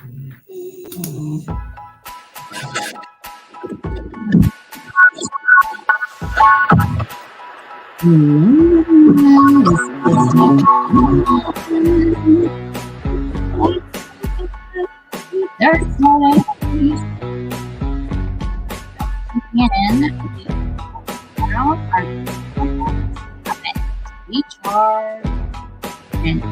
There's no in now our summit recharge and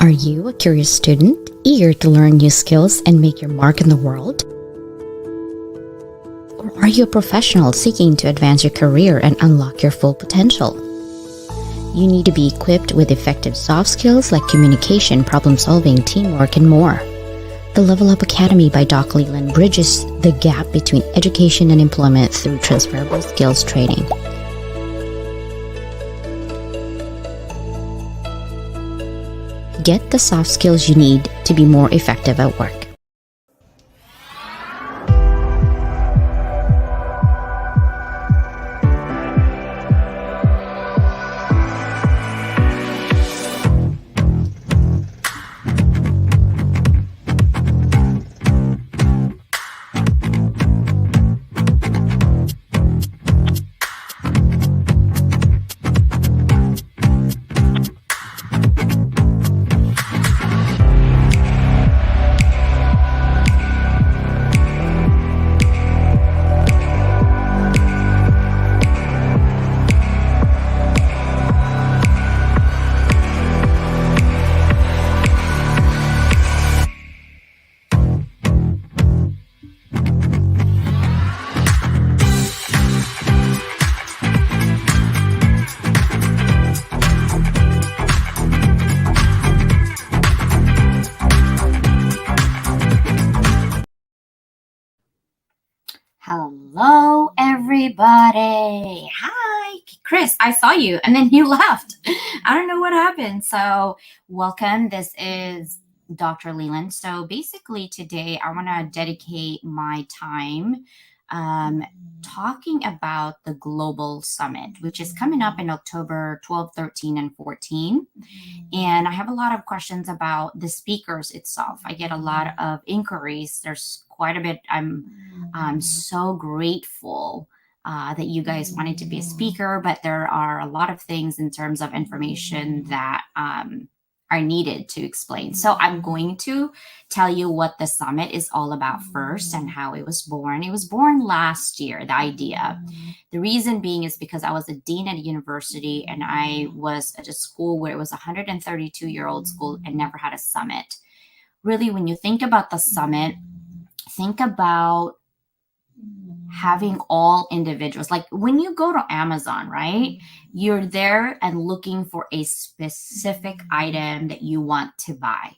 Are you a curious student, eager to learn new skills and make your mark in the world? Or are you a professional seeking to advance your career and unlock your full potential? You need to be equipped with effective soft skills like communication, problem solving, teamwork, and more. The Level Up Academy by Doc Leland bridges the gap between education and employment through transferable skills training. Get the soft skills you need to be more effective at work. Hello, everybody. Hi, Chris. I saw you and then you left. I don't know what happened. So welcome. This is Dr. Leland. So basically today I want to dedicate my time talking about the Global Summit, which is coming up in October 12, 13, and 14. And I have a lot of questions about the speakers itself. I get a lot of inquiries. There's quite a bit. I'm so grateful that you guys wanted to be a speaker, but there are a lot of things in terms of information that are needed to explain. So I'm going to tell you what the summit is all about first and how it was born. It was born last year, the idea. The reason being is because I was a dean at a university and I was at a school where it was a 132-year-old school and never had a summit. Really, when you think about the summit, think about having all individuals, like when you go to Amazon, right? You're there and looking for a specific item that you want to buy.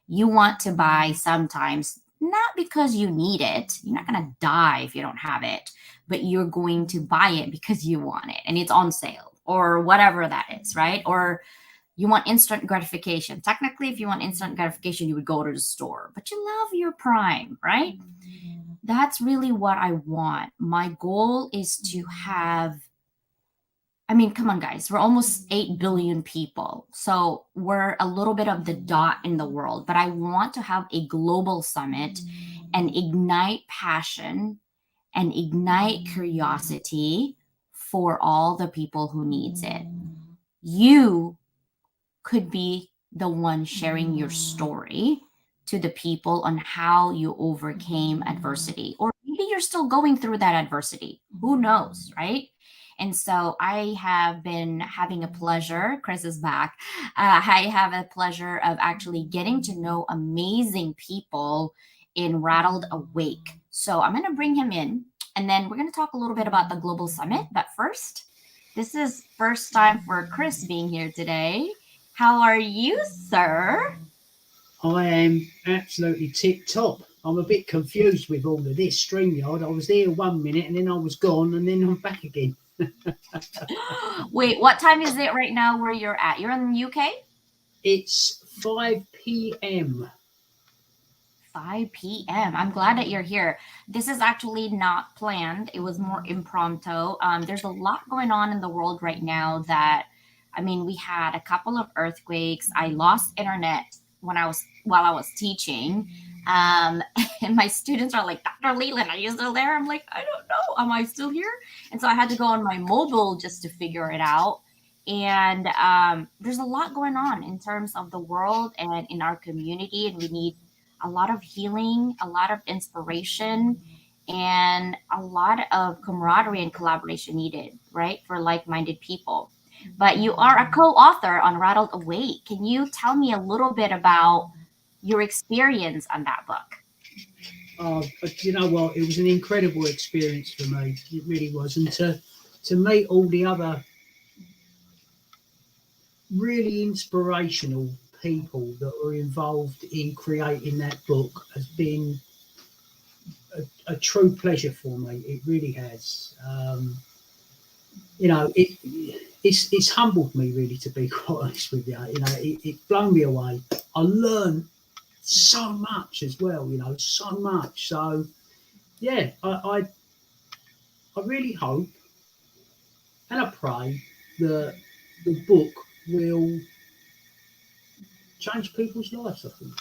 You want to buy sometimes not because you need it. You're not going to die if you don't have it, but you're going to buy it because you want it and it's on sale or whatever that is, right? Or you want instant gratification. Technically, if you want instant gratification, you would go to the store, but you love your Prime, right? That's really what I want. My goal is to have, I mean, come on, guys, we're almost 8 billion people. So we're a little bit of the dot in the world, but I want to have a global summit and ignite passion and ignite curiosity for all the people who needs it. You could be the one sharing your story to the people on how you overcame adversity, or maybe you're still going through that adversity. Who knows, right? And so I have been having a pleasure. Chris is back. I have a pleasure of actually getting to know amazing people in Rattled Awake. So I'm going to bring him in, and then we're going to talk a little bit about the Global Summit. But first, this is first time for Chris being here today. How are you, sir? I am absolutely tip top. I'm a bit confused with all of this StreamYard. I was there 1 minute and then I was gone and then I'm back again. Wait, what time is it right now where you're at? You're in the UK? It's 5 p.m. 5 p.m. I'm glad that you're here. This is actually not planned. It was more impromptu. There's a lot going on in the world right now that, I mean, we had a couple of earthquakes. I lost internet while I was teaching. And my students are like, Dr. Leland, are you still there? I'm like, I don't know. Am I still here? And so I had to go on my mobile just to figure it out. And there's a lot going on in terms of the world and in our community. And we need a lot of healing, a lot of inspiration, and a lot of camaraderie and collaboration needed, right, for like-minded people. But you are a co-author on Rattled Awake. Can you tell me a little bit about your experience on that book? But you know what? It was an incredible experience for me. It really was. And to meet all the other really inspirational people that were involved in creating that book has been a true pleasure for me. It really has. You know, it's humbled me really, to be quite honest with you. You know, it blown me away. I learned so much as well. You know, so much. So yeah, I really hope and I pray that the book will change people's lives. I think,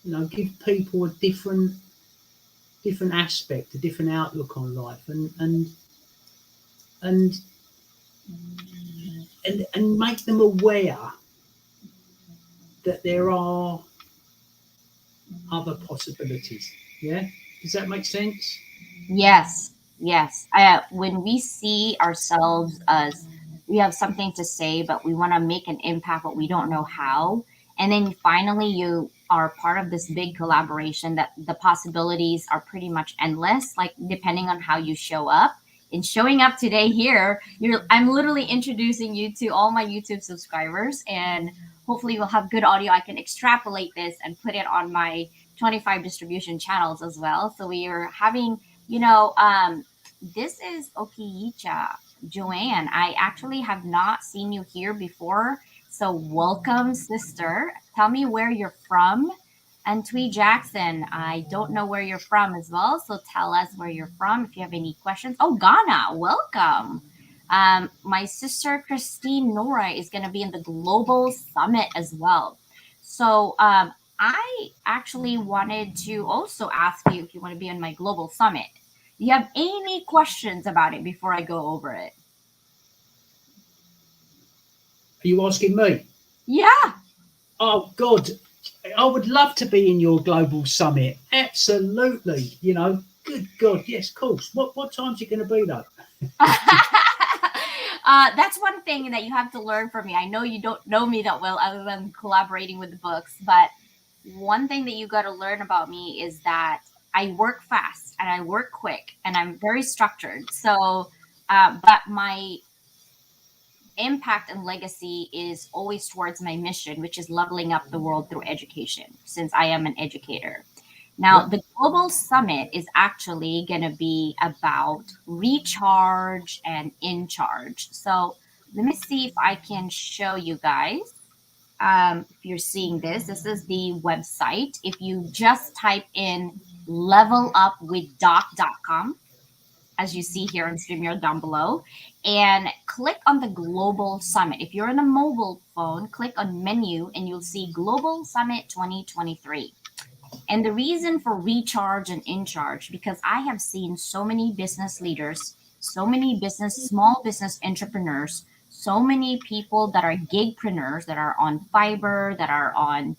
you know, give people a different aspect, a different outlook on life, and make them aware that there are other possibilities. Yeah, does that make sense? Yes, yes. When we see ourselves as we have something to say, but we want to make an impact, but we don't know how, and then finally you are part of this big collaboration that the possibilities are pretty much endless, like depending on how you show up. In showing up today here, I'm literally introducing you to all my YouTube subscribers, and hopefully we'll have good audio. I can extrapolate this and put it on my 25 distribution channels as well. So we are having, this is Okiyicha, Joanne. I actually have not seen you here before. So welcome, sister. Tell me where you're from. And Twee Jackson, I don't know where you're from as well. So tell us where you're from if you have any questions. Oh, Ghana, welcome. My sister Christine Nora is going to be in the Global Summit as well. So I actually wanted to also ask you if you want to be on my Global Summit. Do you have any questions about it before I go over it? Are you asking me? Yeah. Oh God, I would love to be in your Global Summit. Absolutely. You know, good God, yes, of course. What time's it going to be though? That's one thing that you have to learn from me. I know you don't know me that well other than collaborating with the books, but one thing that you got to learn about me is that I work fast and I work quick and I'm very structured. So, but my impact and legacy is always towards my mission, which is leveling up the world through education, since I am an educator. Now, Yep. the Global Summit is actually going to be about recharge and in charge. So, let me see if I can show you guys. If you're seeing this, this is the website. If you just type in levelupwithdoc.com, as you see here on StreamYard down below, and click on the Global Summit. If you're on a mobile phone, click on menu and you'll see Global Summit 2023. And the reason for recharge and in charge, because I have seen so many business leaders, so many small business entrepreneurs, so many people that are gigpreneurs, that are on Fiverr, that are on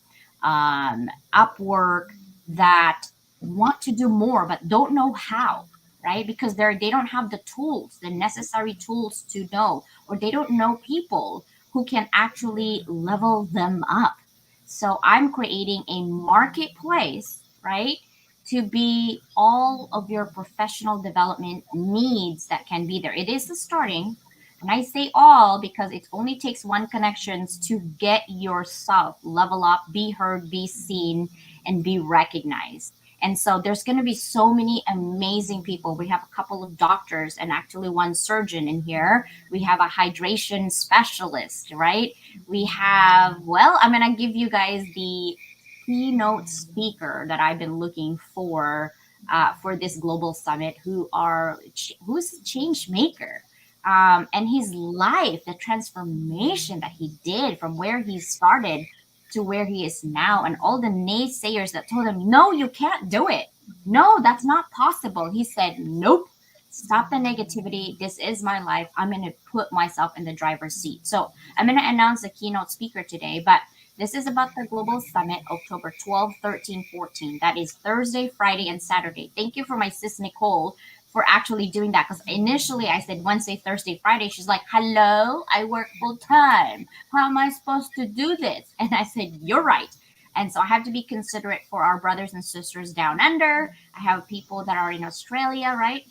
Upwork, that want to do more but don't know how, right? Because they don't have the tools, the necessary tools to know, or they don't know people who can actually level them up. So I'm creating a marketplace, right? To be all of your professional development needs that can be there. It is the starting. And I say all because it only takes one connections to get yourself level up, be heard, be seen, and be recognized. And so there's going to be so many amazing people. We have a couple of doctors and actually one surgeon in here. We have a hydration specialist, right? We have, well, I'm going to give you guys the keynote speaker that I've been looking for this global summit, who's a change maker. And his life, the transformation that he did from where he started to where he is now, and all the naysayers that told him, no, you can't do it. No, that's not possible. He said, nope, stop the negativity. This is my life. I'm going to put myself in the driver's seat. So I'm going to announce the keynote speaker today, but this is about the Global Summit, October 12, 13, 14. That is Thursday, Friday, and Saturday. Thank you for my sis, Nicole, for actually doing that. Because initially I said Wednesday, Thursday, Friday. She's like, hello, I work full time. How am I supposed to do this? And I said, you're right. And so I have to be considerate for our brothers and sisters down under. I have people that are in Australia, right?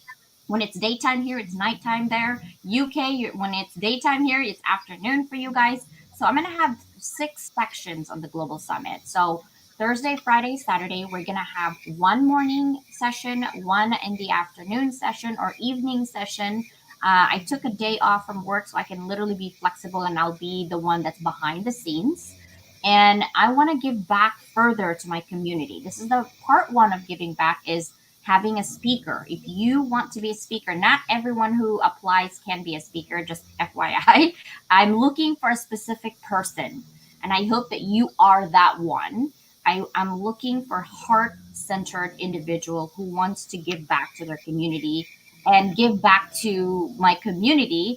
When it's daytime here, it's nighttime there. UK, when it's daytime here, it's afternoon for you guys. So I'm going to have 6 sections on the Global Summit. So Thursday, Friday, Saturday, we're going to have one morning session, one in the afternoon session or evening session. I took a day off from work so I can literally be flexible, and I'll be the one that's behind the scenes. And I want to give back further to my community. This is the part one of giving back, is having a speaker. If you want to be a speaker, not everyone who applies can be a speaker, just FYI. I'm looking for a specific person, and I hope that you are that one. I'm looking for heart-centered individual who wants to give back to their community and give back to my community,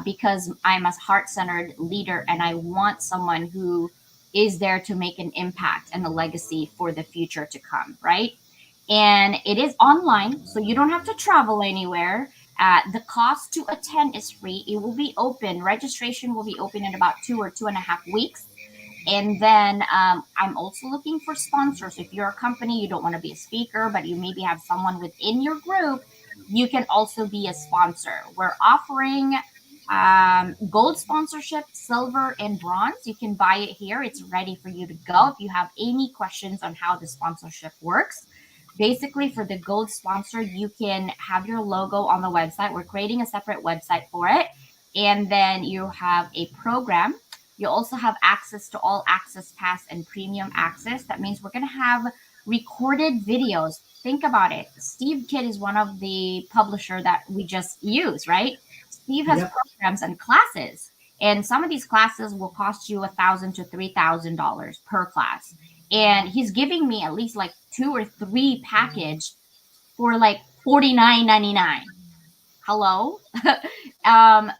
because I'm a heart-centered leader and I want someone who is there to make an impact and a legacy for the future to come, right? And it is online, so you don't have to travel anywhere. The cost to attend is free. It will be open. Registration will be open in about 2 or 2.5 weeks. And then I'm also looking for sponsors. If you're a company, you don't want to be a speaker, but you maybe have someone within your group, you can also be a sponsor. We're offering gold sponsorship, silver, and bronze. You can buy it here. It's ready for you to go. If you have any questions on how the sponsorship works, basically for the gold sponsor, you can have your logo on the website. We're creating a separate website for it. And then you have a program. You also have access to all access pass and premium access. That means we're going to have recorded videos. Think about it. Steve Kidd is one of the publisher that we just use, right? Steve has Yep. programs and classes, and some of these classes will cost you $1,000 to $3,000 per class. And he's giving me at least like 2 or 3 package for like $49.99. Hello.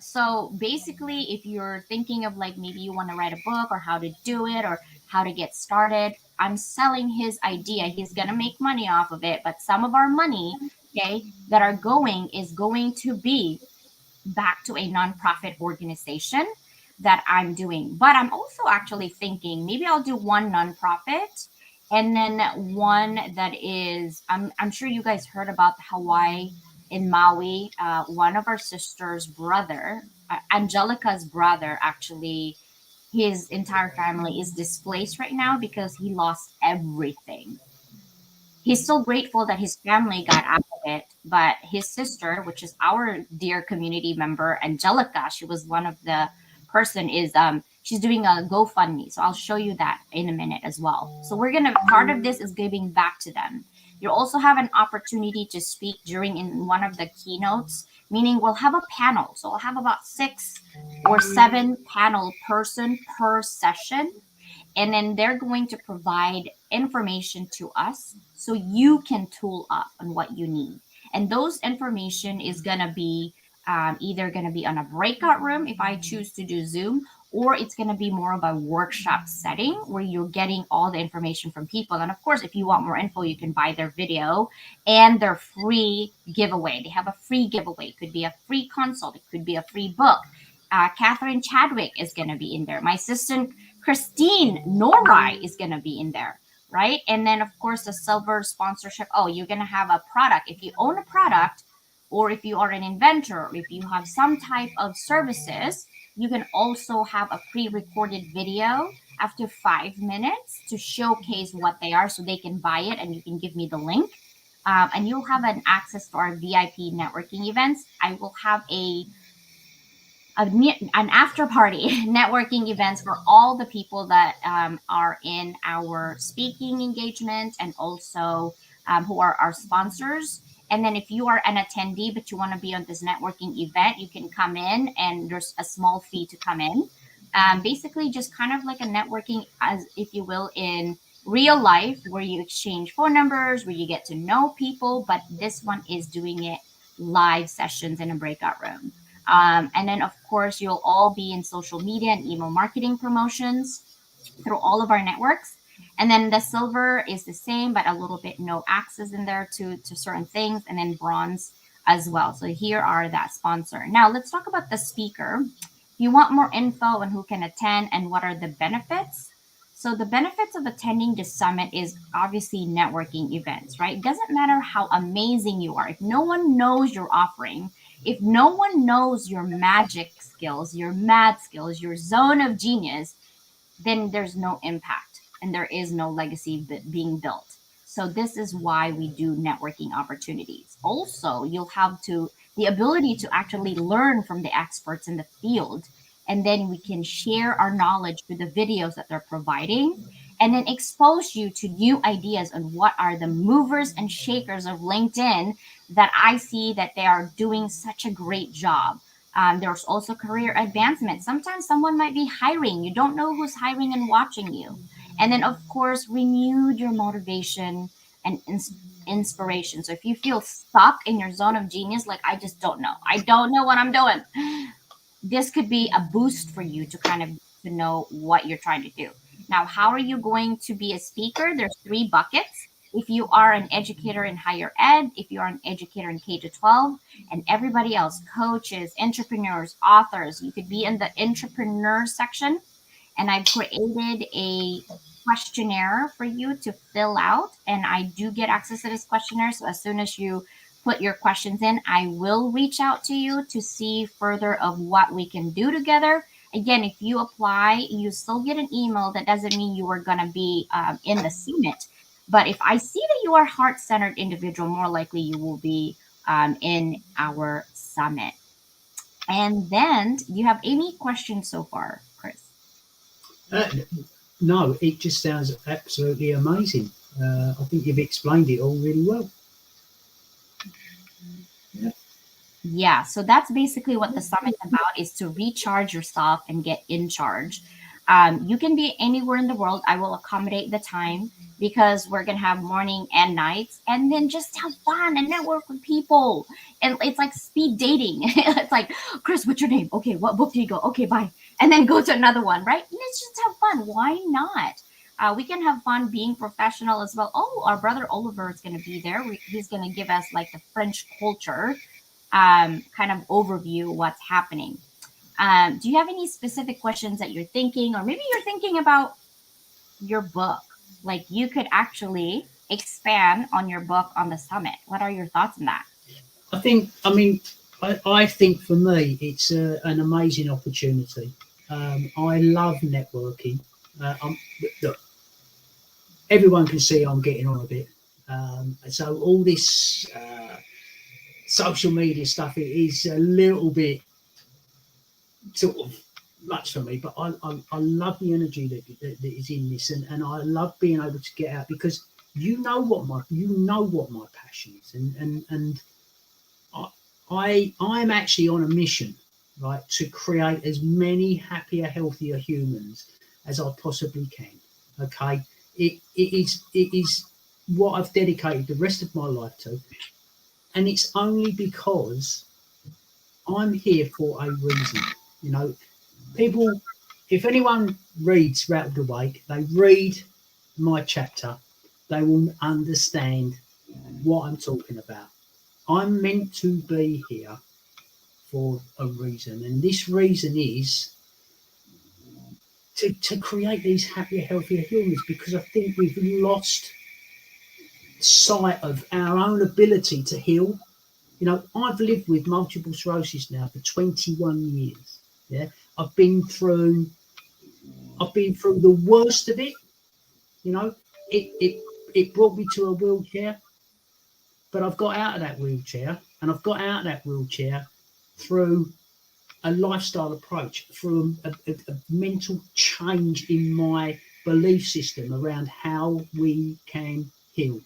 So basically, if you're thinking of like maybe you want to write a book or how to do it or how to get started, I'm selling his idea. He's gonna make money off of it, but some of our money, okay, that are going is going to be back to a nonprofit organization that I'm doing. But I'm also actually thinking maybe I'll do one nonprofit And then one that is, I'm sure you guys heard about Hawaii in Maui. One of our sister's brother, Angelica's brother, actually, his entire family is displaced right now because he lost everything. He's so grateful that his family got out of it, but his sister, which is our dear community member, Angelica, she was one of the person is she's doing a GoFundMe. So I'll show you that in a minute as well. So we're gonna part of this is giving back to them. You also have an opportunity to speak during in one of the keynotes, meaning we'll have a panel. So we'll have about 6 or 7 panel person per session, and then they're going to provide information to us so you can tool up on what you need. And those information is going to be either going to be on a breakout room if I choose to do Zoom, or it's going to be more of a workshop setting where you're getting all the information from people. And of course, if you want more info, you can buy their video and their free giveaway. They have a free giveaway. It could be a free consult, it could be a free book. Catherine Chadwick is going to be in there. My assistant Christine Norai is going to be in there, right? And then, of course, the silver sponsorship. Oh, you're going to have a product. If you own a product, or if you are an inventor, or if you have some type of services, you can also have a pre recorded video after 5 minutes to showcase what they are so they can buy it and you can give me the link. And you'll have an access to our VIP networking events. I will have an after party networking events for all the people that are in our speaking engagement and also who are our sponsors. And then if you are an attendee but you want to be on this networking event, you can come in and there's a small fee to come in. Basically, just kind of like a networking, as if you will, in real life where you exchange phone numbers, where you get to know people. But this one is doing it live sessions in a breakout room. And then, of course, you'll all be in social media and email marketing promotions through all of our networks. And then the silver is the same, but a little bit no access in there to certain things. And then bronze as well. So here are that sponsor. Now let's talk about the speaker. If you want more info on who can attend and what are the benefits. So the benefits of attending the summit is obviously networking events, right? It doesn't matter how amazing you are. If no one knows your offering, if no one knows your magic skills, your math skills, your zone of genius, then there's no impact and there is no legacy being built. So this is why we do networking opportunities. Also, you'll have to the ability to actually learn from the experts in the field, and then we can share our knowledge through the videos that they're providing and then expose you to new ideas on what are the movers and shakers of LinkedIn that I see that they are doing such a great job. There's also career advancement. Sometimes someone might be hiring. You don't know who's hiring and watching you. And then, of course, renewed your motivation and inspiration. So if you feel stuck in your zone of genius, like I just don't know, I don't know what I'm doing, this could be a boost for you to kind of to know what you're trying to do. Now, how are you going to be a speaker? There's 3 buckets. If you are an educator in higher ed, if you are an educator in K to 12, and everybody else, coaches, entrepreneurs, authors, you could be in the entrepreneur section. And I've created a questionnaire for you to fill out. And I do get access to this questionnaire. So as soon as you put your questions in, I will reach out to you to see further of what we can do together. Again, if you apply, you still get an email. That doesn't mean you are going to be in the summit. But if I see that you are heart-centered individual, more likely you will be in our summit. And then, do you have any questions so far, Chris? Uh, no, it just sounds absolutely amazing. I think you've explained it all really well. Yeah, so that's basically what the summit's about, is to recharge yourself and get in charge. You can be anywhere in the world. I will accommodate the time because we're gonna have morning and nights, and then just have fun and network with people. And it's like speed dating. It's like, Chris, what's your name? Okay, what book do you go? Okay, bye. And then go to another one, right? Let's just have fun. Why not? We can have fun being professional as well. Oh, our brother Oliver is going to be there. He's going to give us like the French culture kind of overview what's happening. Do you have any specific questions that you're thinking, or maybe you're thinking about your book? like you could actually expand on your book on the summit. What are your thoughts on that? I think for me, it's an amazing opportunity. I love networking. Look, everyone can see I'm getting on a bit. So all this social media stuff, it is a little bit sort of much for me, but I love the energy that is in this, and I love being able to get out, because you know what my passion is, and I'm actually on a mission, right, to create as many happier, healthier humans as I possibly can. Okay, it is what I've dedicated the rest of my life to, and it's only because I'm here for a reason. You know, people, if anyone reads Rattled Awake, they read my chapter, they will understand what I'm talking about. I'm meant to be here for a reason, and this reason is to create these happier, healthier humans, because I think we've lost sight of our own ability to heal. You know, I've lived with multiple sclerosis now for 21 years. Yeah, I've been through I've been through the worst of it. You know, it brought me to a wheelchair, but I've got out of that wheelchair, and I've got out of that wheelchair through a lifestyle approach, through a mental change in my belief system around how we can heal.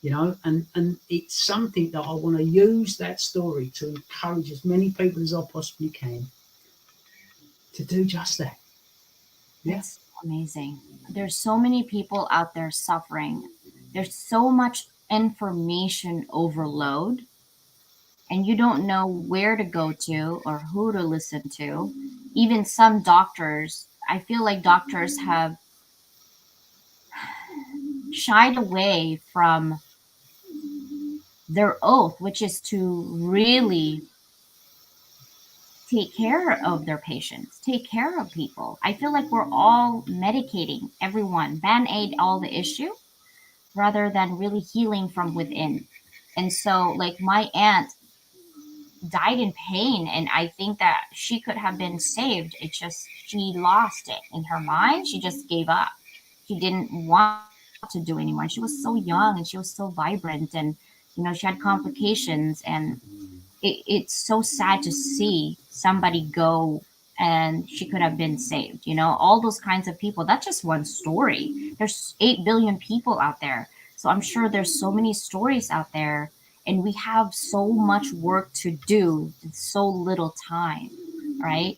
You know, and it's something that I want to use that story to encourage as many people as I possibly can to do just that. Yeah. That's amazing. There's so many people out there suffering. There's so much information overload, and you don't know where to go to or who to listen to. Even some doctors, I feel like doctors have shied away from their oath, which is to really take care of their patients, take care of people. I feel like we're all medicating everyone, band aid all the issue, rather than really healing from within. And so, like, my aunt died in pain, and I think that she could have been saved. It's just she lost it in her mind. She just gave up. She didn't want to do anymore. She was so young and she was so vibrant, and she had complications, and it's so sad to see somebody go, and she could have been saved. All those kinds of people. That's just one story. There's 8 billion people out there. So I'm sure there's so many stories out there, and we have so much work to do in so little time, right?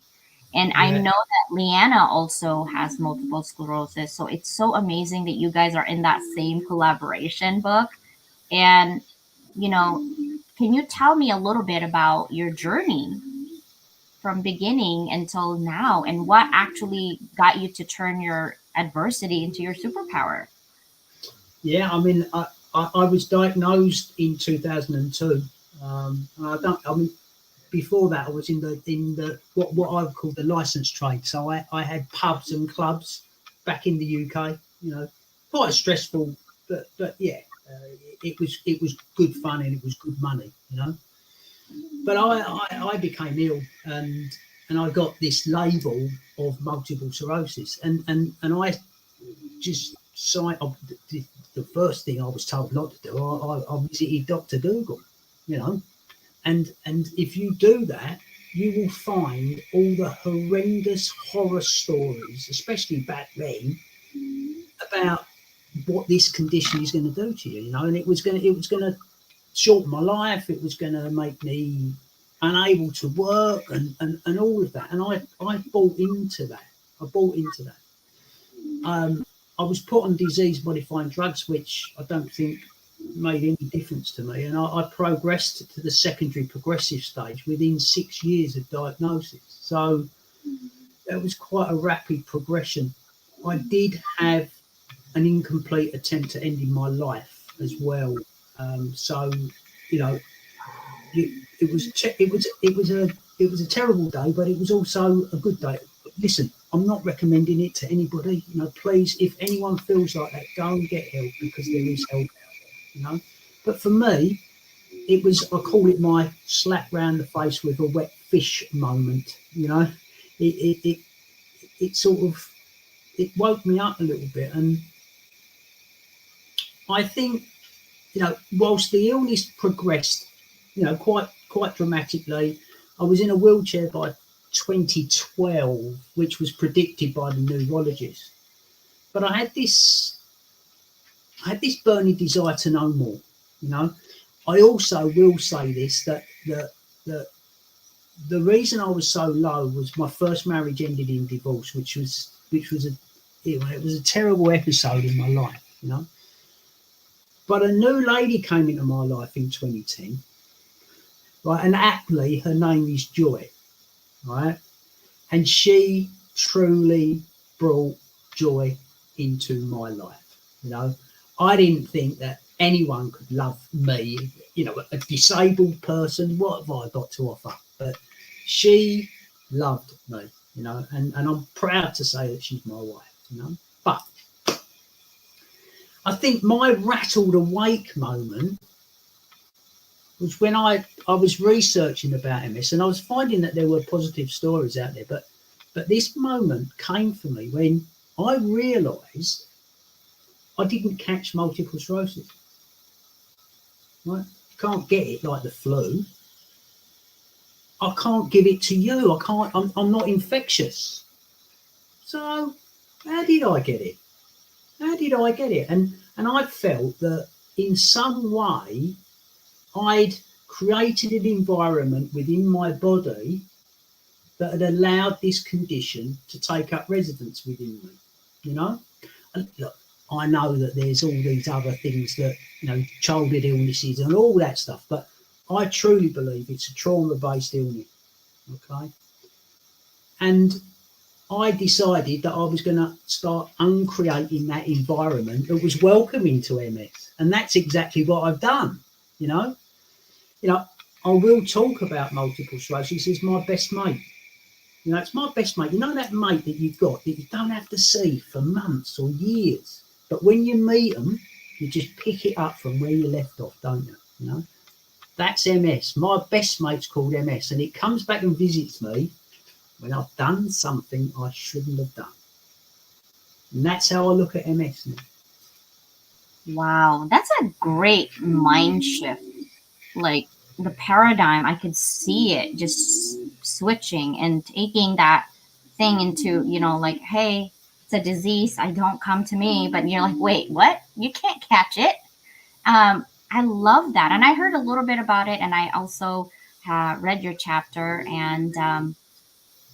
And I Yeah. know that Leanna also has multiple sclerosis. So it's so amazing that you guys are in that same collaboration book. And, you know, can you tell me a little bit about your journey from beginning until now, and what actually got you to turn your adversity into your superpower? Yeah, I was diagnosed in 2002. And I don't. I mean, before that, I was in the what I would call the licensed trade. So I had pubs and clubs back in the UK. Quite stressful, but yeah, it was good fun, and it was good money. But I became ill, and I got this label of multiple sclerosis, and I just signed up. The first thing I was told not to do, I visited Dr. Google, you know, and if you do that, you will find all the horrendous horror stories, especially back then, about what this condition is going to do to you, and it was going to shorten my life. It was going to make me unable to work, and all of that. And I bought into that. I bought into that. I was put on disease modifying drugs, which I don't think made any difference to me. And I progressed to the secondary progressive stage within 6 years of diagnosis. So it was quite a rapid progression. I did have an incomplete attempt at ending my life as well. So, you know, it was a terrible day, but it was also a good day. listen, I'm not recommending it to anybody. Please, if anyone feels like that, go and get help, because there is help out. But for me, it was, I call it my slap round the face with a wet fish moment. It sort of, it woke me up a little bit. And I think, whilst the illness progressed, quite dramatically, I was in a wheelchair by 2012, which was predicted by the neurologist. But I had this burning desire to know more. I also will say this, that the reason I was so low was my first marriage ended in divorce, which was it was a terrible episode in my life. But a new lady came into my life in 2010, right? And aptly, her name is Joy, right? And she truly brought joy into my life. I didn't think that anyone could love me, a disabled person. What have I got to offer? But she loved me, and I'm proud to say that she's my wife. But I think my rattled awake moment was when I was researching about MS, and I was finding that there were positive stories out there. But this moment came for me when I realised I didn't catch multiple sclerosis. Right? You can't get it like the flu. I can't give it to you. I'm not infectious. So how did I get it? And I felt that in some way I'd created an environment within my body that had allowed this condition to take up residence within me. And look, I know that there's all these other things that, childhood illnesses and all that stuff, but I truly believe it's a trauma-based illness. Okay. And I decided that I was going to start uncreating that environment that was welcoming to MS. And that's exactly what I've done. I will talk about multiple sclerosis as my best mate. It's my best mate. That mate that you've got that you don't have to see for months or years. But when you meet them, you just pick it up from where you left off, don't you? That's MS. My best mate's called MS, and it comes back and visits me when I've done something I shouldn't have done. And that's how I look at MS now. Wow, that's a great mind shift. Like the paradigm, I could see it just switching and taking that thing into, like, hey, it's a disease. I don't come to me. But you're like, wait, what? You can't catch it. I love that. And I heard a little bit about it. And I also read your chapter. And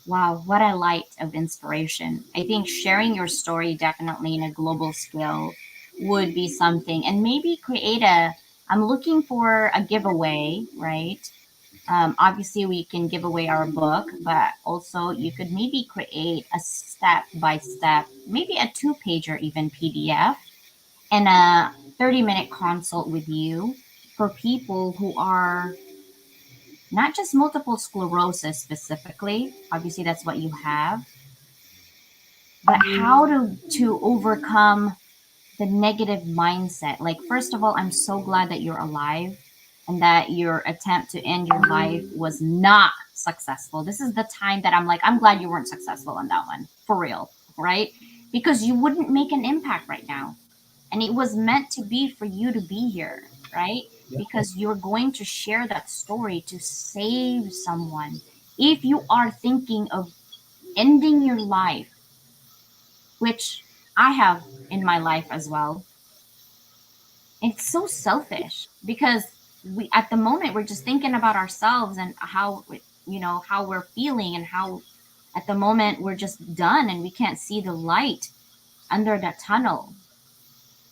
wow, what a light of inspiration. I think sharing your story definitely in a global scale would be something. And maybe I'm looking for a giveaway, right? Obviously, we can give away our book, but also you could maybe create a step-by-step, maybe a 2-pager even PDF, and a 30-minute consult with you for people who are not just multiple sclerosis specifically. Obviously, that's what you have, but how to overcome the negative mindset. Like, first of all, I'm so glad that you're alive and that your attempt to end your life was not successful. This is the time that I'm like, I'm glad you weren't successful on that one, for real, right? Because you wouldn't make an impact right now. And it was meant to be for you to be here, right? Yeah. Because you're going to share that story to save someone. If you are thinking of ending your life, which I have in my life as well, it's so selfish because we at the moment we're just thinking about ourselves and how we're feeling, and how at the moment we're just done and we can't see the light under that tunnel.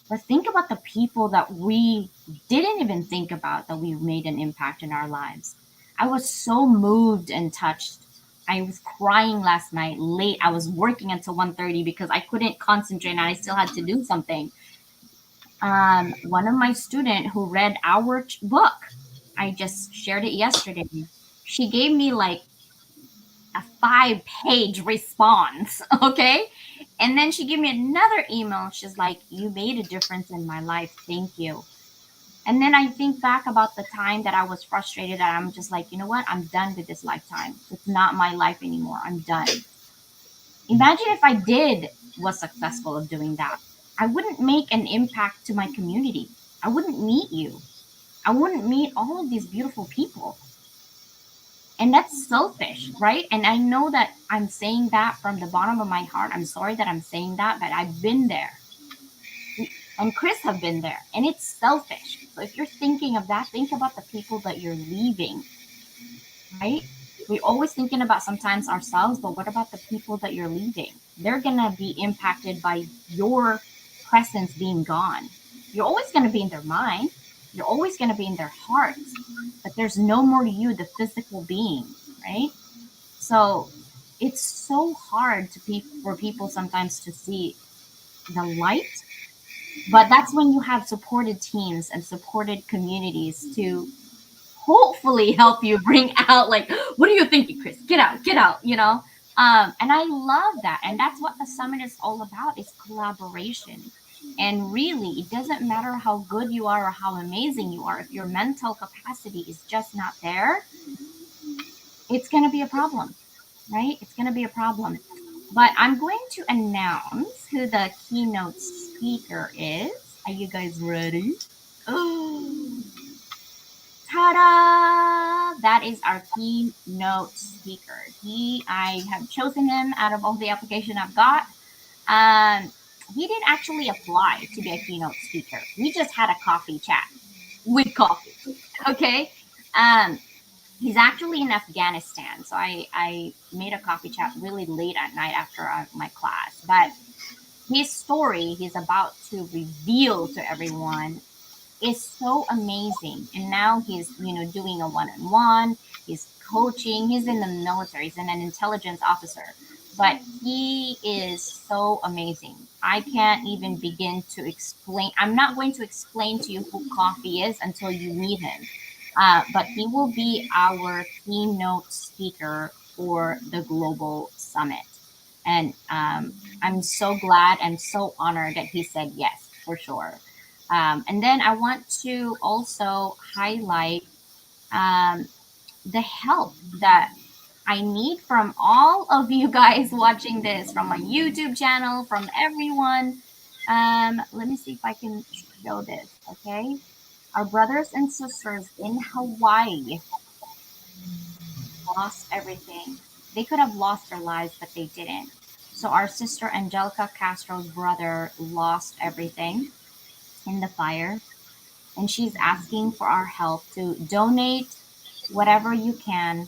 But think about the people that we didn't even think about, that we made an impact in our lives. I was so moved and touched. I was crying last night late. I was working until 1:30 because I couldn't concentrate and I still had to do something. One of my student who read our book, I just shared it yesterday. She gave me like a 5-page response. Okay. And then she gave me another email. She's like, you made a difference in my life. Thank you. And then I think back about the time that I was frustrated, that I'm just like, you know what? I'm done with this lifetime. It's not my life anymore. I'm done. Imagine if I was successful of doing that. I wouldn't make an impact to my community. I wouldn't meet you. I wouldn't meet all of these beautiful people. And that's selfish, right? And I know that I'm saying that from the bottom of my heart. I'm sorry that I'm saying that, but I've been there. And Chris have been there. And it's selfish. So if you're thinking of that, think about the people that you're leaving, right? We're always thinking about sometimes ourselves, but what about the people that you're leaving? They're going to be impacted by your presence being gone. You're always going to be in their mind. You're always going to be in their hearts, but there's no more you, the physical being, right? So it's so hard for people sometimes to see the light, but that's when you have supported teams and supported communities to hopefully help you bring out, like, what are you thinking, Chris? Get out, and I love that. And that's what the summit is all about, is collaboration. And really, it doesn't matter how good you are or how amazing you are. If your mental capacity is just not there, it's going to be a problem, right? It's going to be a problem. But I'm going to announce who the keynote speaker is. Are you guys ready? Oh, ta-da! That is our keynote speaker. I have chosen him out of all the application I've got. He didn't actually apply to be a keynote speaker. We just had a coffee chat with coffee. Okay. He's actually in Afghanistan. So I made a coffee chat really late at night after my class. But his story he's about to reveal to everyone is so amazing. And now he's, doing a one-on-one. He's coaching. He's in the military. He's an intelligence officer. But he is so amazing. I can't even begin to explain. I'm not going to explain to you who Coffee is until you meet him. But he will be our keynote speaker for the Global Summit. And I'm so glad and so honored that he said yes, for sure. And then I want to also highlight the help that I need from all of you guys watching this, from my YouTube channel, from everyone. Let me see if I can show this, okay? Our brothers and sisters in Hawaii lost everything. They could have lost their lives, but they didn't. So our sister Angelica Castro's brother lost everything in the fire, and she's asking for our help to donate whatever you can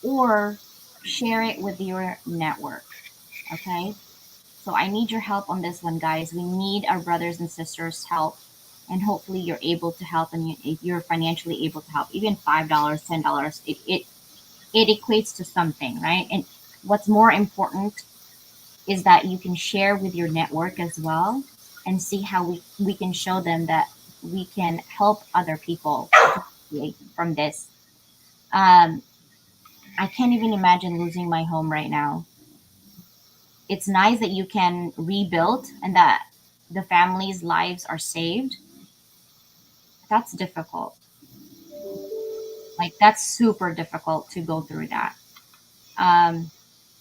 or share it with your network. Okay. So I need your help on this one, guys. We need our brothers and sisters' help. And hopefully you're able to help, and you're financially able to help. Even $5, $10, it equates to something, right? And what's more important is that you can share with your network as well, and see how we can show them that we can help other people from this. I can't even imagine losing my home right now. It's nice that you can rebuild and that the family's lives are saved. That's difficult. Like, that's super difficult to go through that.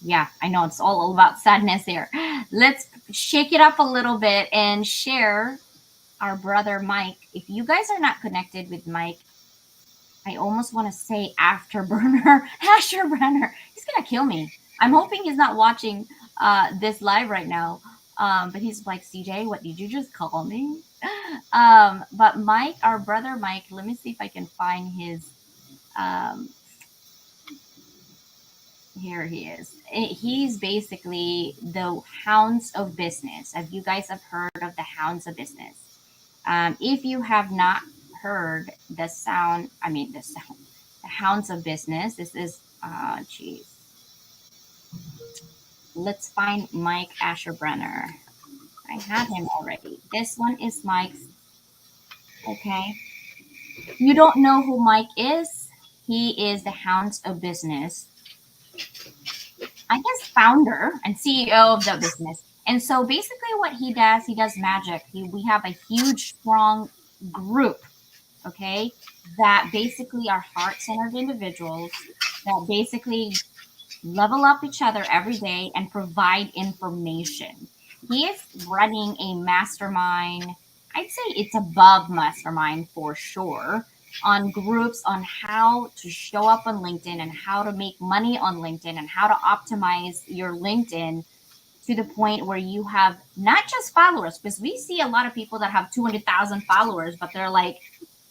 Yeah, I know it's all about sadness here. Let's shake it up a little bit and share our brother Mike. If you guys are not connected with Mike, I almost want to say afterburner, Asherburner. He's gonna kill me. I'm hoping he's not watching this live right now. But he's like, CJ, what did you just call me? But Mike, our brother Mike, let me see if I can find his. Here he is. He's basically the Hounds of Business. If you guys have heard of the Hounds of Business, if you have not heard the sound, the Hounds of Business. This is, geez. Let's find Mike Asherbrenner. I have him already. This one is Mike's. Okay. You don't know who Mike is? He is the Hounds of Business. I guess, founder and CEO of the business. And so basically what he does magic. We have a huge, strong group, okay, that basically are heart-centered individuals that basically level up each other every day and provide information. He is running a mastermind. I'd say it's above mastermind for sure, on groups on how to show up on LinkedIn and how to make money on LinkedIn and how to optimize your LinkedIn to the point where you have not just followers, because we see a lot of people that have 200,000 followers, but they're like,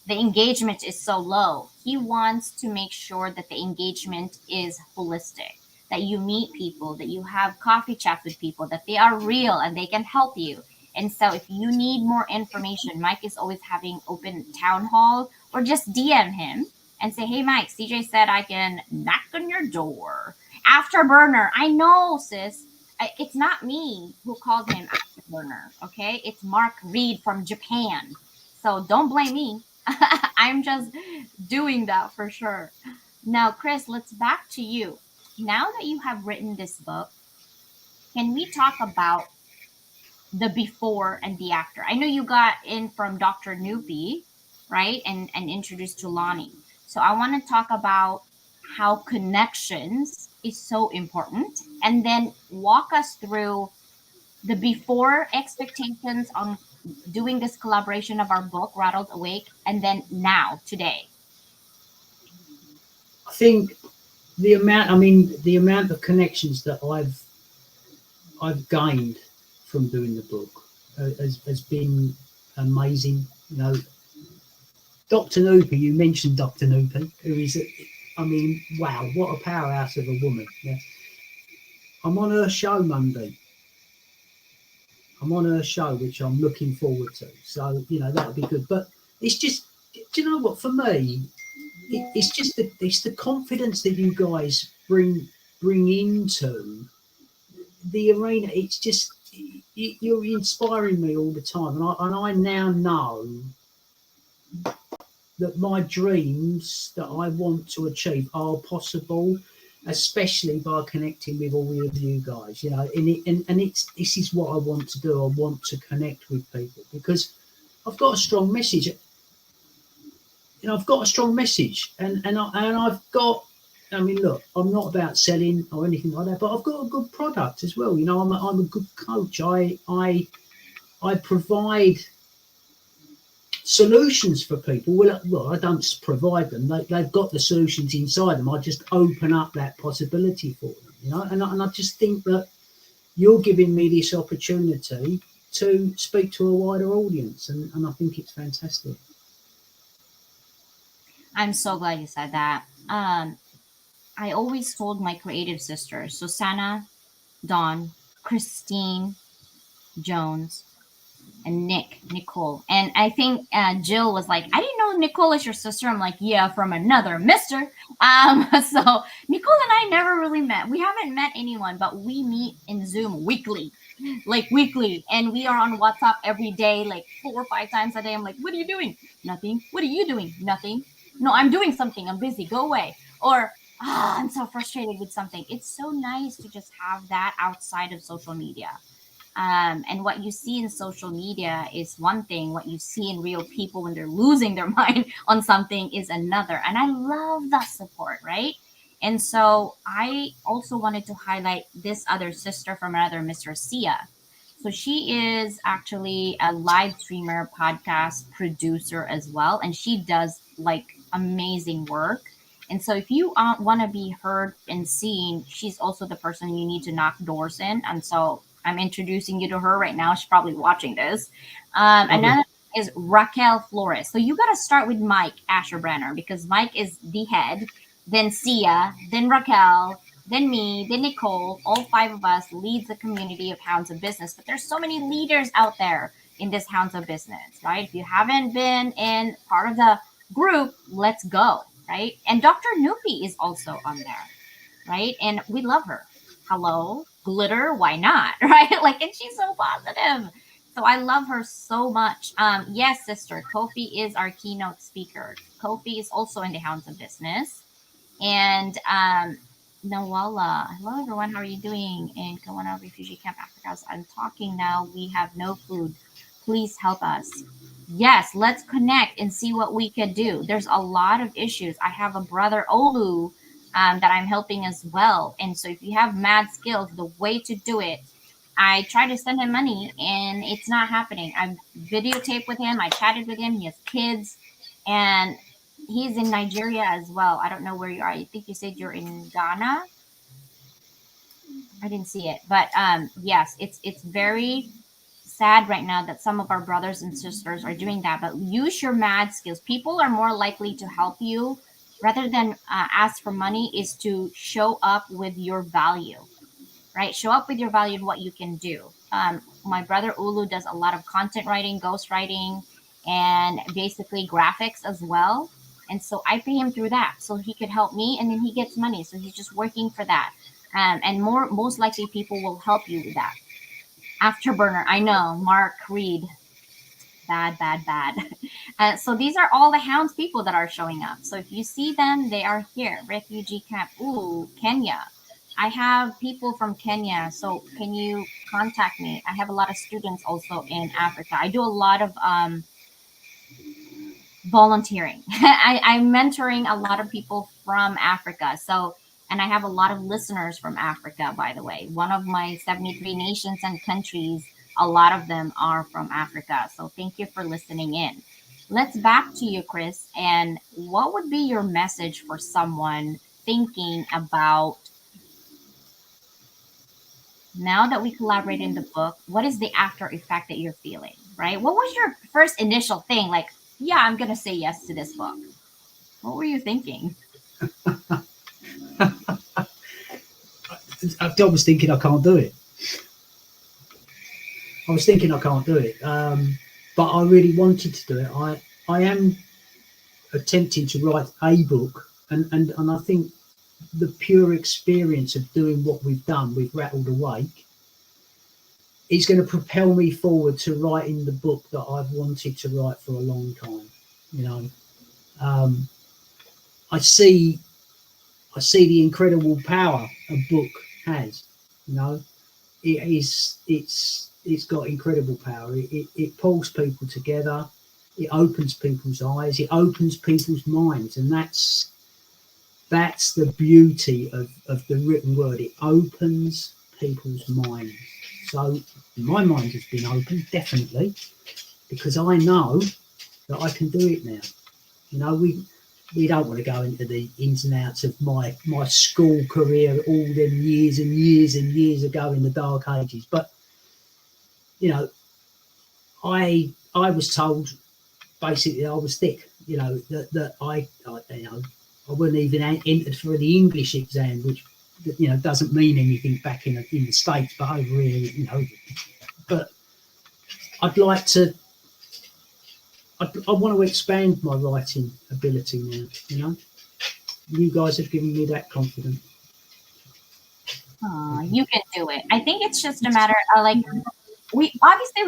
the engagement is so low. He wants to make sure that the engagement is holistic, that you meet people, that you have coffee chats with people, that they are real and they can help you. And so if you need more information, Mike is always having open town hall, or just DM him and say, hey, Mike, CJ said I can knock on your door. Afterburner. I know, sis. It's not me who called him Afterburner, okay? It's Mark Reed from Japan. So don't blame me. I'm just doing that for sure. Now, Chris, let's back to you. Now that you have written this book, can we talk about the before and the after? I know you got in from Dr. Nupi, right? And introduced to Lonnie. So I want to talk about how connections is so important, and then walk us through the before expectations on doing this collaboration of our book, Rattled Awake, and then now, today. I think the amount of connections that I've gained from doing the book has been amazing. You know, Dr. Nupi, you mentioned Dr. Nupi, who is, wow, what a powerhouse of a woman. Yeah. I'm on her show Monday. I'm on her show, which I'm looking forward to. So, that'll be good. But it's just, do you know what? For me, it's just it's the confidence that you guys bring into the arena. It's just, you're inspiring me all the time, and I now know that my dreams that I want to achieve are possible, especially by connecting with all of you guys. This is what I want to do. I want to connect with people because I've got a strong message. I've got a strong message, and I've got. I mean, look, I'm not about selling or anything like that, but I've got a good product as well. I'm a good coach. I provide solutions for people. Well, I don't provide them. They've got the solutions inside them. I just open up that possibility for them. And I just think that you're giving me this opportunity to speak to a wider audience, and I think it's fantastic. I'm so glad you said that. I always told my creative sisters, Susanna, Dawn, Christine, Jones, and Nicole. And I think Jill was like, I didn't know Nicole is your sister. I'm like, yeah, from another mister. So Nicole and I never really met. We haven't met anyone, but we meet in Zoom weekly, like weekly. And we are on WhatsApp every day, like 4 or 5 times a day. I'm like, what are you doing? Nothing. What are you doing? Nothing. No, I'm doing something. I'm busy. Go away. Or, I'm so frustrated with something. It's so nice to just have that outside of social media. And what you see in social media is one thing. What you see in real people when they're losing their mind on something is another. And I love that support, right? And so I also wanted to highlight this other sister from another Mr. Sia. So she is actually a live streamer, podcast producer as well. And she does like amazing work. And so if you want to be heard and seen, she's also the person you need to knock doors in. And so I'm introducing you to her right now. She's probably watching this. Lovely. Another is Raquel Flores. So you got to start with Mike Asherbrenner because Mike is the head, then Sia, then Raquel, then me, then Nicole. All five of us leads the community of Hounds of Business. But there's so many leaders out there in this Hounds of Business, right? If you haven't been in part of the group, let's go, right? And Dr. Nupi is also on there, right? And we love her. Hello, glitter, why not? Right? Like, and she's so positive. So I love her so much. Yes, sister, Kofi is our keynote speaker. Kofi is also in the Hounds of Business. And Nawala. Hello, everyone. How are you doing in Kawana Refugee Camp, Africa? I'm talking now. We have no food. Please help us. Yes, let's connect and see what we could do. There's a lot of issues. I have a brother, Olu, that I'm helping as well. And so if you have mad skills, the way to do it, I try to send him money and it's not happening. I videotaped with him. I chatted with him. He has kids and he's in Nigeria as well. I don't know where you are. I think you said you're in Ghana. I didn't see it, but yes, it's very sad right now that some of our brothers and sisters are doing that. But use your mad skills. People are more likely to help you rather than ask for money. Is to show up with your value, right? Show up with your value and what you can do. My brother Ulu does a lot of content writing, ghost writing, and basically graphics as well. And so I pay him through that so he could help me, and then he gets money. So he's just working for that. And most likely people will help you with that. Afterburner, I know. Mark Reed, bad, bad, bad. So these are all the hounds people that are showing up. So if you see them, they are here. Refugee camp. Ooh, Kenya. I have people from Kenya. So can you contact me? I have a lot of students also in Africa. I do a lot of volunteering. I'm mentoring a lot of people from Africa. So, and I have a lot of listeners from Africa, by the way. One of my 73 nations and countries, a lot of them are from Africa. So, thank you for listening in. Let's back to you, Chris. And what would be your message for someone thinking about now that we collaborate in the book? What is the after effect that you're feeling, right? What was your first initial thing? Like, yeah, I'm going to say yes to this book. What were you thinking? I was thinking I can't do it. I was thinking I can't do it, but I really wanted to do it. I am attempting to write a book, and I think the pure experience of doing what we've done with Rattled Awake is going to propel me forward to writing the book that I've wanted to write for a long time. You know, um, I see the incredible power a book has. You know, it's got incredible power. It pulls people together. It opens people's eyes. It opens people's minds, and that's the beauty of the written word. It opens people's minds. So my mind has been opened, definitely, because I know that I can do it now. You know, we don't want to go into the ins and outs of my school career all them years and years and years ago in the dark ages. But you know, I was told basically I was thick. You know that I you know I wasn't even entered for the English exam, which you know doesn't mean anything back in the States, but over here, you know. But I'd like to. I want to expand my writing ability now. You know, you guys have given me that confidence. You can do it. I think it's just a matter of like we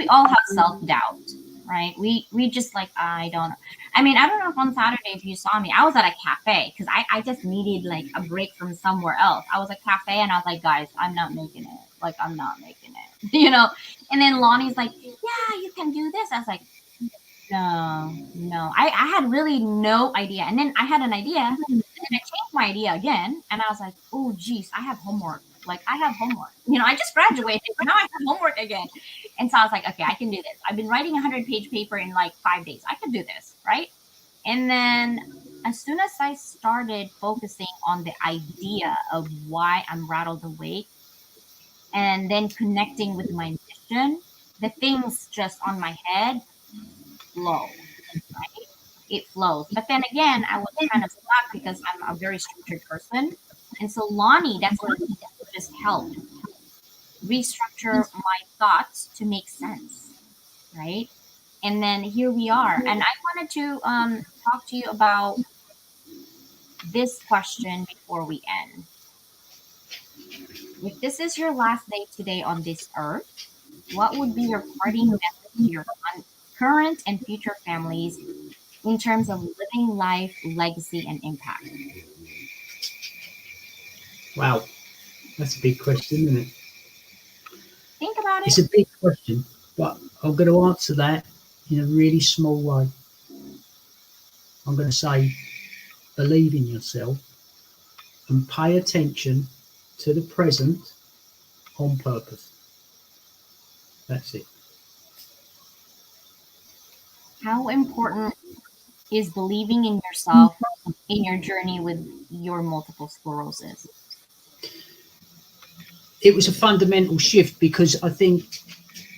all have self doubt, right? We just like I don't. I mean, I don't know if on Saturday if you saw me, I was at a cafe because I just needed like a break from somewhere else. I was at a cafe and I was like, guys, I'm not making it. Like I'm not making it, you know. And then Lonnie's like, yeah, you can do this. I was like, no, no. I had really no idea. And then I had an idea, and then I changed my idea again. And I was like, oh, geez, I have homework. Like, I have homework. You know, I just graduated. Now I have homework again. And so I was like, okay, I can do this. I've been writing a 100-page paper in like 5 days. I can do this, right? And then as soon as I started focusing on the idea of why I'm rattled awake and then connecting with my mission, the things just on my head flow, right? It flows. But then again, I was kind of stuck because I'm a very structured person. And so Lonnie, that's where he just helped restructure my thoughts to make sense, right? And then here we are. And I wanted to talk to you about this question before we end. If this is your last day today on this earth, what would be your parting message to your current and future families in terms of living life, legacy, and impact? Wow, that's a big question, isn't it? Think about it. It's a big question, but I'm going to answer that in a really small way. I'm going to say, believe in yourself and pay attention to the present on purpose. That's it. How important is believing in yourself in your journey with your multiple sclerosis? It was a fundamental shift because I think,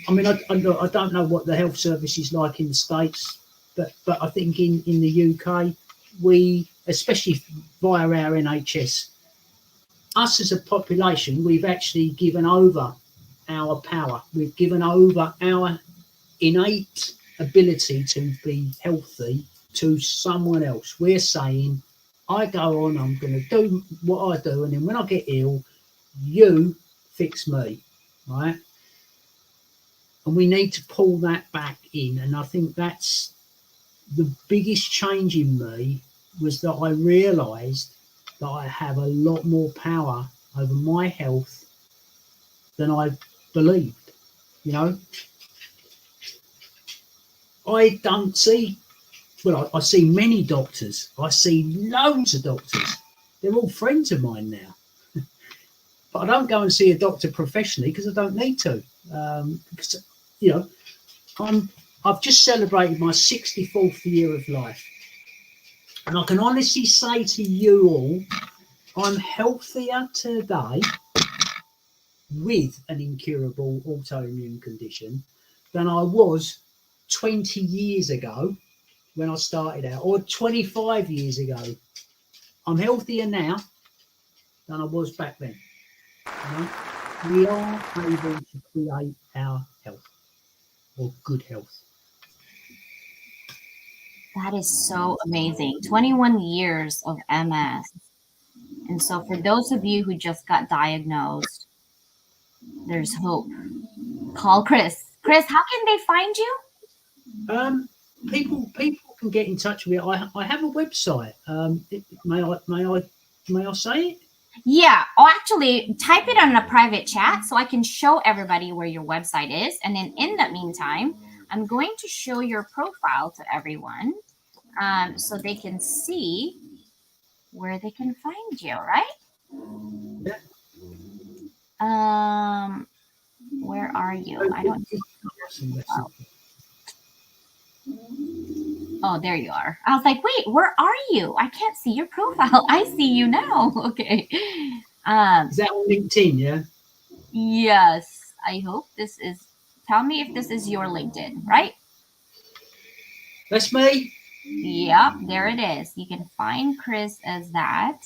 I mean, I don't know what the health service is like in the States, but I think in the UK, we, especially via our NHS, us as a population, we've actually given over our power. We've given over our innate ability to be healthy to someone else. We're saying, I go on, I'm going to do what I do, and then when I get ill, you fix me, right? And we need to pull that back in. And I think that's the biggest change in me, was that I realised that I have a lot more power over my health than I believed. You know, I don't see, well, I see many doctors. I see loads of doctors. They're all friends of mine now. But I don't go and see a doctor professionally because I don't need to. Because, you know, I've just celebrated my 64th year of life. And I can honestly say to you all, I'm healthier today with an incurable autoimmune condition than I was 20 years ago when I started out, or 25 years ago. I'm healthier now than I was back then. You know? We are able to create our health, or good health. That is so amazing. 21 years of MS. And so, for those of you who just got diagnosed, there's hope. Call Chris. Chris, how can they find you? People can get in touch with me. I have a website. May I say it? Yeah. Oh, actually, type it on a private chat so I can show everybody where your website is. And then in the meantime, I'm going to show your profile to everyone so they can see where they can find you, right? Yeah. Where are you? I don't Oh, there you are. I was like, wait, where are you? I can't see your profile. I see you now. Okay. Is that on LinkedIn? Yeah. Yes. I hope this is. Tell me if this is your LinkedIn, right? That's me. Yep, there it is. You can find Chris as that.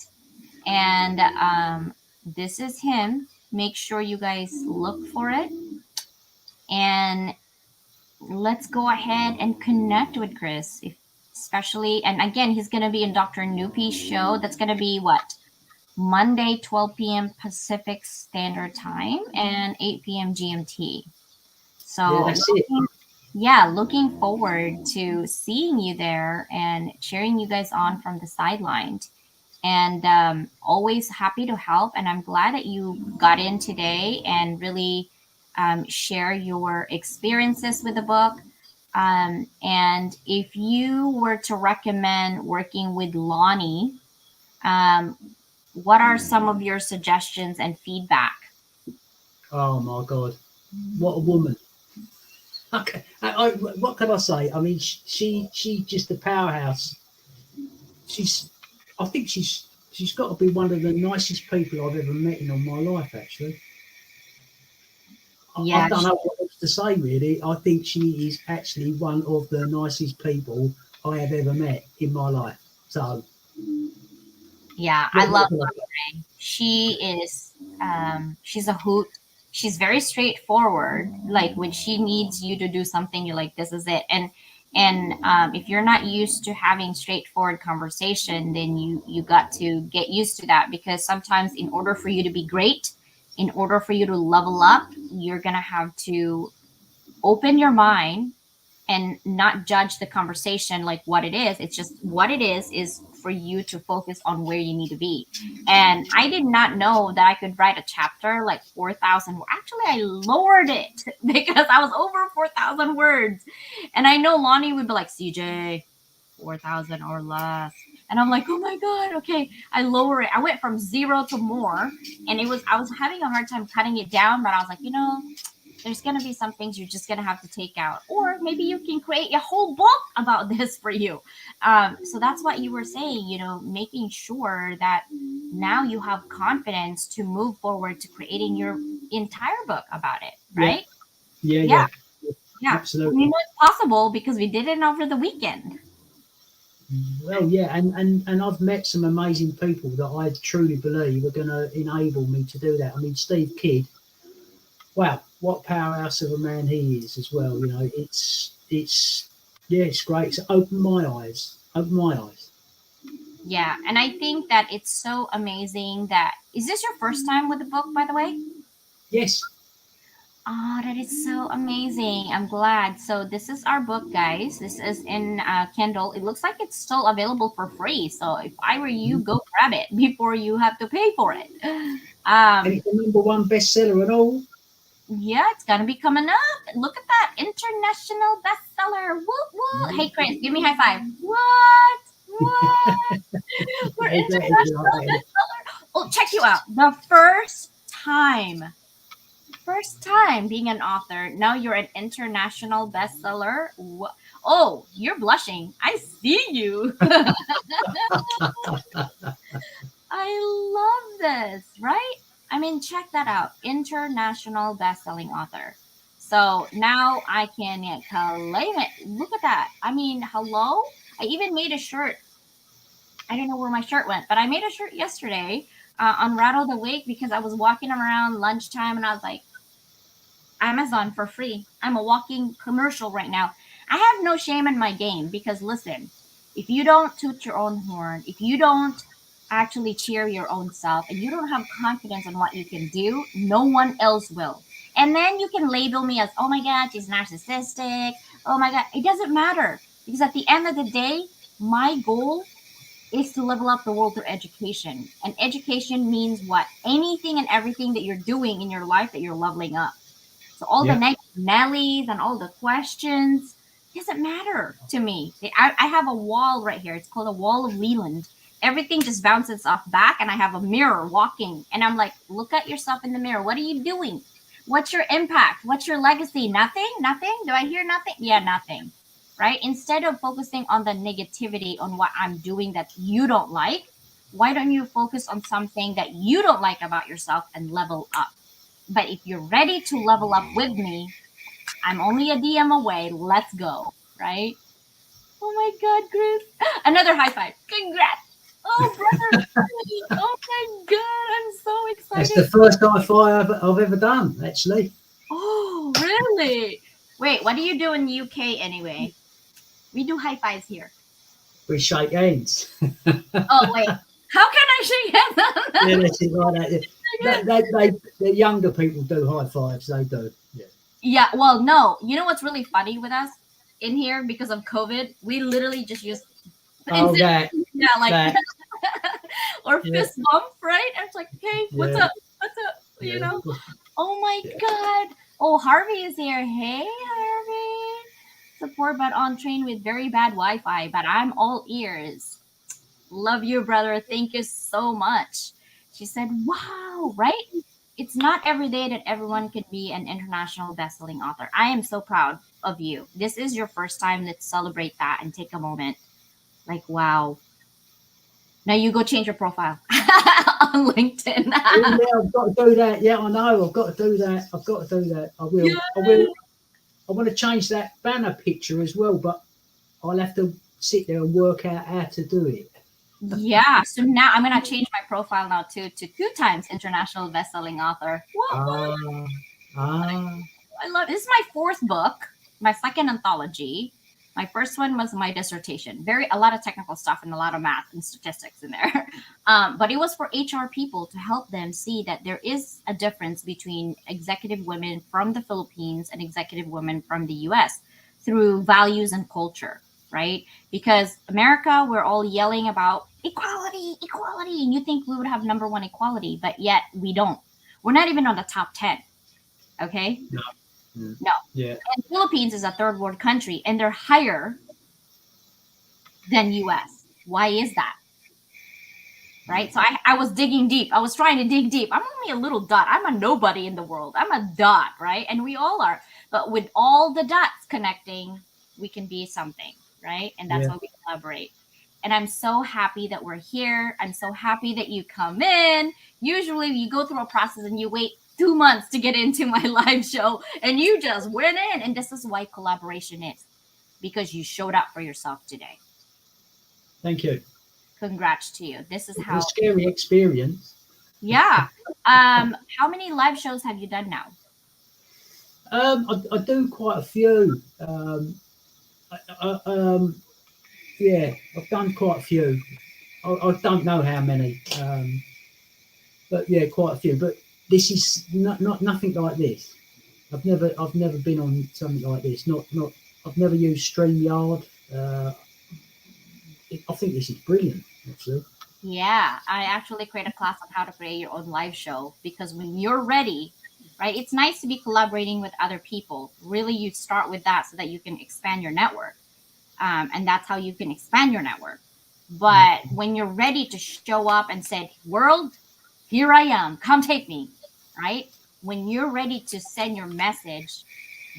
And this is him. Make sure you guys look for it. And let's go ahead and connect with Chris, especially. And again, he's going to be in Dr. Nupi's show. That's going to be what? Monday, 12 p.m. Pacific Standard Time and 8 p.m. GMT. So, Yeah, that's it. Looking forward to seeing you there and cheering you guys on from the sidelines. And always happy to help. And I'm glad that you got in today and really share your experiences with the book. And if you were to recommend working with Lonnie, um, what are some of your suggestions and feedback? Oh my God, what a woman! Okay, what can I say? I mean, she's just a powerhouse. I think she's got to be one of the nicest people I've ever met in all my life. Actually, Yeah, I don't know what else to say really. I think she is actually one of the nicest people I have ever met in my life. So, yeah, I love Ray. She is, she's a hoot. She's very straightforward. Like when she needs you to do something, you're like, this is it. And if you're not used to having straightforward conversation, then you got to get used to that, because sometimes in order for you to be great, in order for you to level up, you're gonna have to open your mind and not judge the conversation like what it is. It's just what it is for you to focus on where you need to be. And I did not know that I could write a chapter like 4,000. Actually, I lowered it because I was over 4,000 words. And I know Lonnie would be like, CJ, 4,000 or less. And I'm like, oh my God, okay. I lower it. I went from 0 to more. And I was having a hard time cutting it down, but I was like, there's going to be some things you're just going to have to take out. Or maybe you can create a whole book about this for you. So that's what you were saying, making sure that now you have confidence to move forward to creating your entire book about it, right? Yeah. Yeah. Absolutely. We know it's possible because we did it over the weekend. Well, yeah, and I've met some amazing people that I truly believe are going to enable me to do that. I mean, Steve Kidd, wow, what powerhouse of a man he is as well. It's great. It's opened my eyes. Yeah, and I think that it's so amazing that is this your first time with the book, by the way? Yes. Oh, that is so amazing. I'm glad. So this is our book, guys. This is in Kindle. It looks like it's still available for free. So if I were you, go grab it before you have to pay for it. And it's the #1 bestseller and all. Yeah, it's gonna be coming up. Look at that, international bestseller. Whoop whoop. Hey, Chris, give me high five. What? We're international bestseller. Oh, check you out. The first time being an author. Now you're an international bestseller. Oh, you're blushing. I see you. I love this, right? I mean, check that out. International best-selling author. So now I can claim it. Look at that. I mean, hello? I even made a shirt. I don't know where my shirt went, but I made a shirt yesterday on Rattle the Wake because I was walking around lunchtime and I was like, Amazon for free. I'm a walking commercial right now. I have no shame in my game because listen, if you don't toot your own horn, if you don't actually cheer your own self, and you don't have confidence in what you can do, no one else will. And then you can label me as, oh my God, she's narcissistic. Oh my God. It doesn't matter because at the end of the day, my goal is to level up the world through education. And education means what? Anything and everything that you're doing in your life that you're leveling up. So all the negative Nellies and all the questions doesn't matter to me. I have a wall right here. It's called a wall of Leland. Everything just bounces off back, and I have a mirror walking. And I'm like, look at yourself in the mirror. What are you doing? What's your impact? What's your legacy? Nothing? Nothing? Do I hear nothing? Yeah, nothing. Right? Instead of focusing on the negativity on what I'm doing that you don't like, why don't you focus on something that you don't like about yourself and level up? But if you're ready to level up with me, I'm only a DM away. Let's go. Right? Oh my God, Chris. Another high five. Congrats. Oh, brother. Oh my God. I'm so excited. That's the first high five I've ever done, actually. Oh, really? Wait, what do you do in the UK anyway? We do high fives here. We shake hands. Oh, wait. How can I shake hands? Yeah, that's it like that. The younger people do high fives. They do. Yeah. Yeah. Well, no. You know what's really funny with us in here because of COVID? We literally just use. Oh, that. Yeah, like that. or fist bump, right? And it's like, hey, what's up? What's up? You know? Oh my God. Oh, Harvey is here. Hey, Harvey. Support but on train with very bad Wi-Fi, but I'm all ears. Love you, brother. Thank you so much. She said, wow, right? It's not every day that everyone could be an international best-selling author. I am so proud of you. This is your first time. Let's celebrate that and take a moment. Like, wow. Now you go change your profile on LinkedIn. Yeah, I've got to do that. Yeah, I know. I've got to do that. I will. Yeah. I will. I want to change that banner picture as well, but I'll have to sit there and work out how to do it. Yeah. So now I'm gonna change my profile now to 2 times international best-selling author. I love this is my 4th book, my 2nd anthology. My first one was my dissertation. A lot of technical stuff and a lot of math and statistics in there. But it was for HR people to help them see that there is a difference between executive women from the Philippines and executive women from the US through values and culture, right? Because America, we're all yelling about equality, equality. And you think we would have number one equality, but yet we don't. We're not even on the top 10. Okay. No. No. Yeah. And Philippines is a third world country and they're higher than US. Why is that? Right. So I was digging deep. I was trying to dig deep. I'm only a little dot. I'm a nobody in the world. I'm a dot. Right. And we all are. But with all the dots connecting, we can be something. Right. And that's why we collaborate. And I'm so happy that we're here. I'm so happy that you come in. Usually you go through a process and you wait 2 months to get into my live show and you just went in. And this is why collaboration is, because you showed up for yourself today. Thank you. Congrats to you. This is how a scary experience. Yeah. How many live shows have you done now? I do quite a few. Yeah, I've done quite a few. I don't know how many, but yeah, quite a few. But this is not nothing like this. I've never been on something like this. Not I've never used StreamYard. I think this is brilliant, actually. Yeah, I actually create a class on how to create your own live show, because when you're ready, right, it's nice to be collaborating with other people. Really, you start with that so that you can expand your network. And that's how you can expand your network. But when you're ready to show up and say, world, here I am, come take me, right? When you're ready to send your message,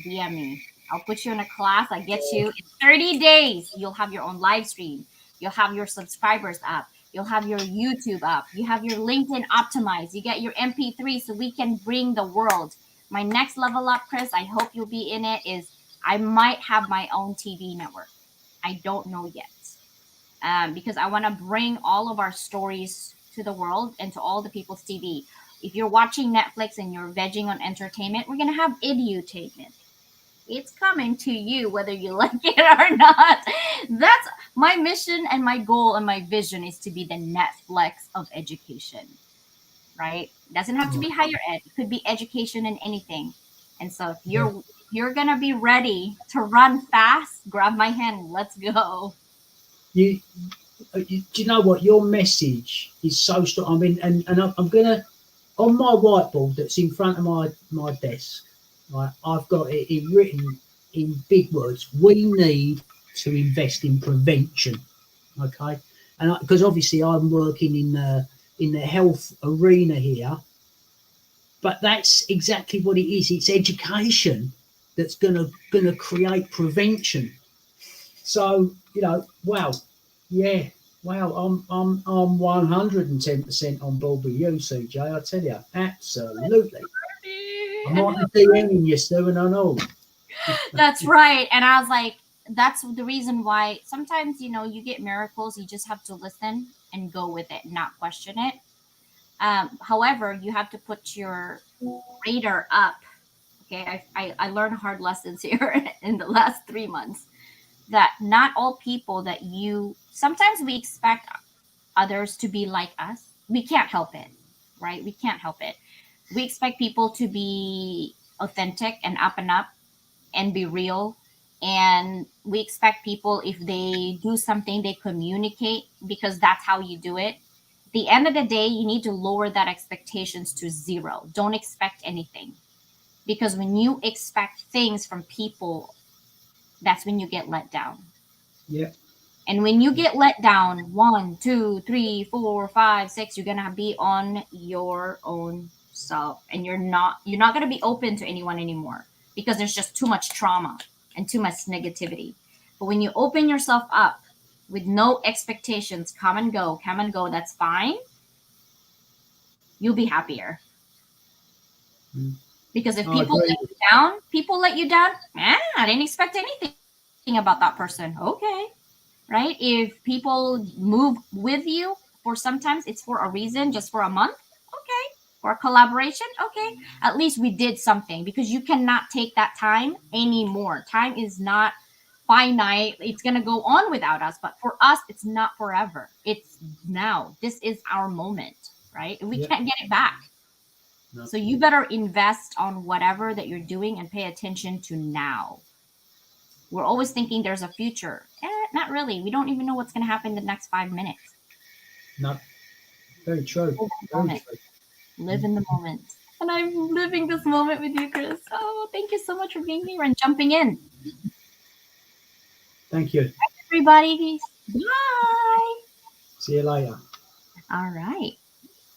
DM me. I'll put you in a class. I get you in 30 days. You'll have your own live stream. You'll have your subscribers up. You'll have your YouTube up. You have your LinkedIn optimized. You get your MP3 so we can bring the world. My next level up, Chris, I hope you'll be in it, is I might have my own TV network. I don't know yet, because I want to bring all of our stories to the world and to all the people's TV. If you're watching Netflix and you're vegging on entertainment, we're going to have edutainment. It's coming to you whether you like it or not. That's my mission and my goal and my vision, is to be the Netflix of education, right? It doesn't have to be higher ed. It could be education in anything. And so if you're going to be ready to run fast, grab my hand. Let's go. Do you know what? Your message is so strong. I mean, and I'm going to, on my whiteboard that's in front of my desk, right, I've got it written in big words. We need to invest in prevention, okay? And because obviously I'm working in the health arena here, but that's exactly what it is. It's education that's gonna create prevention. So wow, yeah, wow. I'm 110% on board with you, CJ. I tell you, absolutely. I might be DMing you soon, I know. That's right. And I was like, that's the reason why sometimes, you get miracles. You just have to listen and go with it, not question it. However, you have to put your radar up. Okay. I learned hard lessons here in the last 3 months, that not all people that sometimes we expect others to be like us. We can't help it, right? We can't help it. We expect people to be authentic and up and be real. And we expect people, if they do something, they communicate, because that's how you do it. At the end of the day, you need to lower that expectations to 0. Don't expect anything, because when you expect things from people, that's when you get let down. Yeah. And when you get let down, 1, 2, 3, 4, 5, 6, you're gonna be on your own self, and you're not gonna be open to anyone anymore, because there's just too much trauma and too much negativity. But when you open yourself up with no expectations, come and go, that's fine. You'll be happier. Because if people let you down, I didn't expect anything about that person. Okay. Right? If people move with you for sometimes it's for a reason, just for a month, okay. For a collaboration, okay. At least we did something, because you cannot take that time anymore. Time is not finite. It's going to go on without us. But for us, it's not forever. It's now. This is our moment, right? And we can't get it back. No. So you better invest on whatever that you're doing and pay attention to now. We're always thinking there's a future. Not really. We don't even know what's going to happen in the next 5 minutes. No, very true. Very Moment. true. Live in the moment. And I'm living this moment with you, Chris. Oh, thank you so much for being here and jumping in. Thank you. Everybody, bye. See you later. All right.